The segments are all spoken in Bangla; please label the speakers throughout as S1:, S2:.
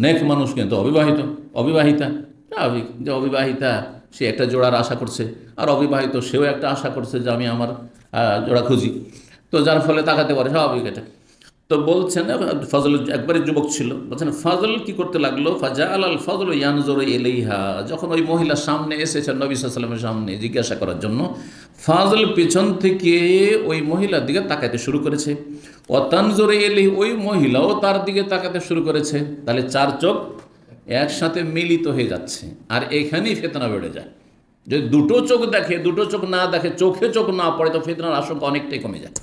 S1: নেক মানুষ কিন্তু অবিবাহিতা, স্বাভাবিক যে অবিবাহিতা সে একটা জোড়ার আশা করছে, আর অবিবাহিত সেও একটা আশা করছে যে আমি আমার জোড়া খুঁজি, তো যার ফলে তাকাতে পারে, স্বাভাবিক এটা। তো বলছেন ফজল একবারে যুবক ছিল, বলছেন ফজল কি করতে লাগলো, ফাজা আল ফজল ইয়ানজুরু ইলাইহা, যখন ওই মহিলা সামনে এসেছেন নবী সাল্লাল্লাহু আলাইহি ওয়াসাল্লামের সামনে জিজ্ঞাসা করার জন্য, ফজল পিছন থেকে ওই মহিলার দিকে তাকাতে শুরু করেছে। ও তানজুরু ইলাইহি, ওই মহিলাও তার দিকে তাকাতে শুরু করেছে। তাহলে চার চোখ একসাথে মিলিত হয়ে যাচ্ছে, আর এখানেই ফিতনা বেড়ে যায়। যদি দুটো চোখ দেখে, দুটো চোখ না দেখে, চোখে চোখ না পড়ে, তো ফিতনার আশঙ্কা অনেকটাই কমে যায়।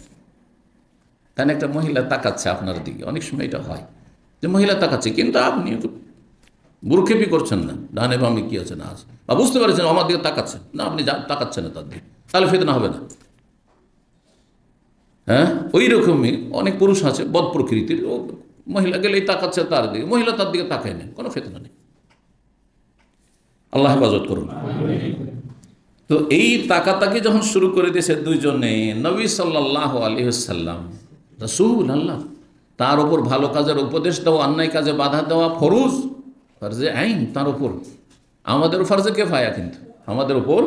S1: কারণ একটা মহিলা তাকাচ্ছে আপনার দিকে, অনেক সময় এটা হয় যে মহিলা তাকাচ্ছে কিন্তু আপনি বুরুক্ষেপই করছেন না, ডানে বামে কী আছে না আছে, বা বুঝতে পারছেন আমার দিকে তাকাচ্ছে না, আপনি তাকাচ্ছেন না তার দিকে, তাহলে ফিতনা হবে না। হ্যাঁ, ওই রকমই অনেক পুরুষ আছে বদ প্রকৃতির, ও মহিলা গেলেই তাকাচ্ছে তার দিকে, মহিলা তার দিকে তাকায় না, কোনো ফিতনা নেই। আল্লাহ হেফাজত করুন। তো এই তাকাতাকি যখন শুরু করে দিয়েছে দুইজনে, নবী সাল্লাল্লাহু আলাইহি ওয়াসাল্লাম রাসূল আল্লাহ, তার ওপর ভালো কাজের উপদেশ দেওয়া, অন্যায় কাজে বাধা দেওয়া ফরজ, ফরজে আইন তার ওপর, আমাদের ফরজে কেফায়া, কিন্তু আমাদের ওপর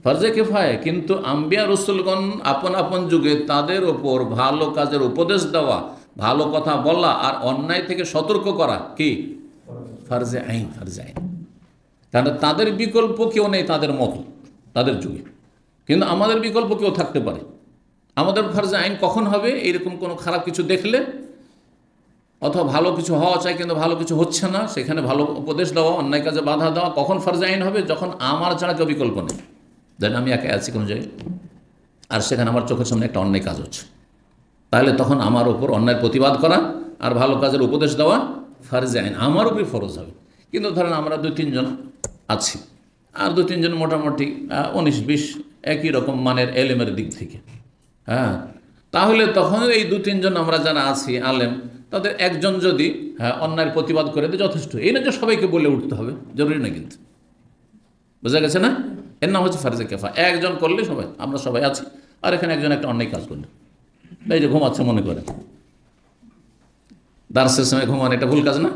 S1: ফরজে কেফায়া, কিন্তু আম্বিয়া রসুলগণ আপন আপন যুগে তাদের ওপর ভালো কাজের উপদেশ দেওয়া, ভালো কথা বলা আর অন্যায় থেকে সতর্ক করা কি ফরজে আইন, ফরজে আইন। কারণ তাদের বিকল্প কেউ নেই তাদের মতো, তাদের যুগে, কিন্তু আমাদের বিকল্প কেউ থাকতে পারে। আমাদের ফরজে আইন কখন হবে, এইরকম কোনো খারাপ কিছু দেখলে, অথবা ভালো কিছু হওয়া চাই কিন্তু ভালো কিছু হচ্ছে না, সেখানে ভালো উপদেশ দেওয়া, অন্যায় কাজে বাধা দেওয়া, কখন ফরজে আইন হবে, যখন আমার ছাড়া কেউ বিকল্প নেই। যেন আমি একা আছি কোনো জায়গায়, আর সেখানে আমার চোখের সামনে একটা অন্যায় কাজ হচ্ছে, তাহলে তখন আমার ওপর অন্যায়ের প্রতিবাদ করা আর ভালো কাজের উপদেশ দেওয়া ফরজে আইন, আমার উপরই ফরজ হবে। কিন্তু ধরেন আমরা 2-3 জন আছি, আর 2-3 জন মোটামুটি 19-20 একই রকম মানের এলেমের দিক থেকে, হ্যাঁ, তাহলে তখন এই 2-3 জন আমরা যারা আছি আলেম, তাদের একজন যদি অন্যায়ের প্রতিবাদ করে দেয় যথেষ্ট। এই না যে সবাইকে বলে উঠতে হবে, জরুরি না, কিন্তু বোঝা গেছে না, এর নাম হচ্ছে ফরজে কেফা। একজন করলে সবাই, আমরা সবাই আছি, আর এখানে একজন একটা অন্যায় কাজ করলে, এই যে ঘুমাচ্ছে মনে করে, দার্সের সময় ঘুমান, এটা ভুল কাজ না?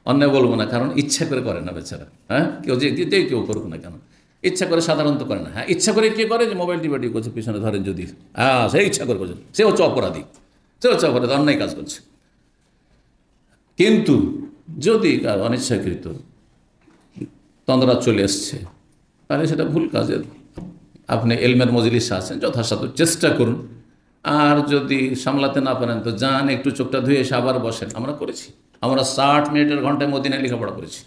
S1: অন্যায় বলবো না, কারণ ইচ্ছা করে না বেচারা, হ্যাঁ, কেউ যে কেউ করুক না কেন, ইচ্ছা করে সাধারণত করে না। হ্যাঁ, ইচ্ছা করে কে করে, যে মোবাইল টিপি করছে পিছনে ধরেন, যদি সে ইচ্ছা করে করছে, সে হচ্ছে অপরাধী, অন্যায় কাজ করছে। কিন্তু যদি অনিচ্ছাকৃত তন্দ্রা চলে এসছে, তাহলে সেটা ভুল কাজের, আপনি এলমের মজলিসে আছেন, যথাসাধ্য চেষ্টা করুন, আর যদি সামলাতে না পারেন তো যান, একটু চোখটা ধুয়ে এসে আবার বসেন। আমরা করেছি, আমরা 60 মিনিটের ঘন্টায় মদিনায় লেখাপড়া করেছি,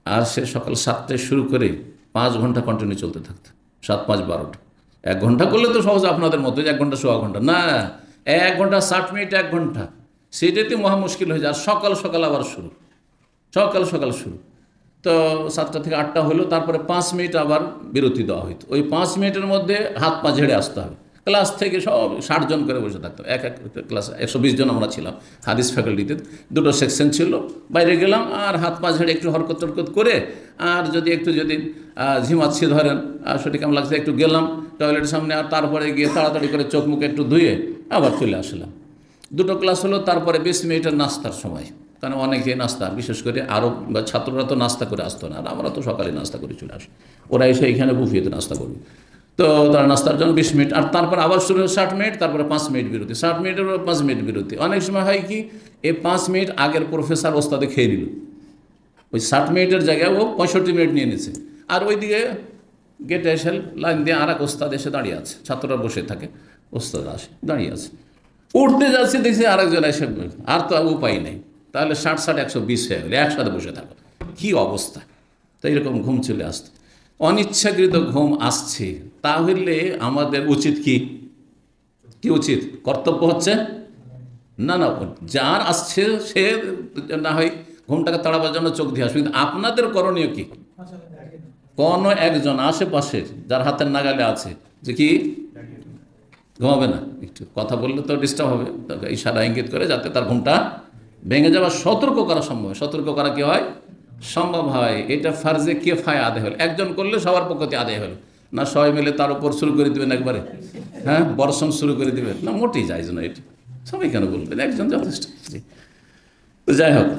S1: আর সে সকাল 7টায় শুরু করে 5 ঘন্টা কন্টিনিউ চলতে থাকতো, 7-5-12টা। 1 ঘন্টা করলে তো সহজ আপনাদের মতো, 1 ঘন্টা 1.25 ঘন্টা না, 1 ঘন্টা 60 মিনিট, 1 ঘন্টা, সেটাতে মহা মুশকিল হয়ে যায়। আর সকাল আবার শুরু, সকাল শুরু, তো 7টা থেকে 8টা হলো, তারপরে 5 মিনিট আবার বিরতি দেওয়া হইতো। ওই 5 মিনিটের মধ্যে হাত পা ঝেড়ে আসতে হবে। ক্লাস থেকে সব 60 জন করে বসে থাকতো, এক ক্লাসে 120 জন আমরা ছিলাম হাদিস ফ্যাকাল্টিতে, 2টো সেকশন ছিল। বাইরে গেলাম আর হাত পা ঝেড়ে একটু হরকত করে, আর যদি ঝিমাচ্ছি ধরেন, আর সেটা কেমন লাগছে, একটু গেলাম টয়লেটের সামনে, আর তারপরে গিয়ে তাড়াতাড়ি করে চোখ মুখে একটু ধুয়ে আবার চলে আসলাম। 2টো ক্লাস হলো, তারপরে 20 মিনিটের নাস্তার সময়, কারণ অনেকে নাস্তা, বিশেষ করে আরও ছাত্ররা তো নাস্তা করে আসতো না, আর আমরা তো সকালে নাস্তা করে চলে আসি, ওরা এসে এখানে বুফিয়েতে নাস্তা করবে, তো তারা নাস্তার জন্য 20 মিনিট, আর তারপর আবার শুরু 60 মিনিট, তারপরে 5 মিনিট বিরতি, 60 মিনিটের 5 মিনিট বিরতি। অনেক সময় হয় কি, এই 5 মিনিট আগের প্রফেসর ওস্তাদে খেয়ে নিল, ওই 60 মিনিটের জায়গায় ও 65 মিনিট নিয়ে নিচ্ছে, আর ওইদিকে গেটে এসে লাইন দিয়ে আর এক ওস্তাদ এসে দাঁড়িয়ে আছে, ছাত্ররা বসে থাকে, ওস্তাদ আসে দাঁড়িয়ে আছে, উঠতে যাচ্ছে দেখছি আরেকজন এসে, আর তো উপায় নেই, তাহলে 60-60-120 হয়ে গেলে একসাথে বসে থাকো, কী অবস্থা। তো এইরকম ঘুম চলে আসতো, অনিচ্ছাকৃত ঘুম আসছে, তাহলে আমাদের উচিত কি উচিত, কর্তব্য হচ্ছে না, যার আসছে সে না হয় ঘুমটাকে তাড়াবার জন্য চোখ দিয়ে আসবে, কিন্তু আপনাদের করণীয় কি, কোনো একজন আশেপাশে যার হাতের নাগালে আছে যে কি ঘুমাবে না, একটু কথা বললে তো ডিস্টার্ব হবে, ইশারা ইঙ্গিত করে যাতে তার ঘুমটা ভেঙে যাওয়া সতর্ক করা সম্ভব হয়। সতর্ক করা কি হয়, সম্ভব হয়। এটা ফার্জে কিফায়া আদায় হল, একজন করলে সবার পক্ষতে আদায় হল না, সবাই মিলে তার উপর শুরু করে দেবেন একবারে, হ্যাঁ, বর্ষণ শুরু করে দেবেন না, মোটেই যাইজ না, এটা সবাই কেন বলবেন, একজন যথেষ্ট। তো তো যাই হোক,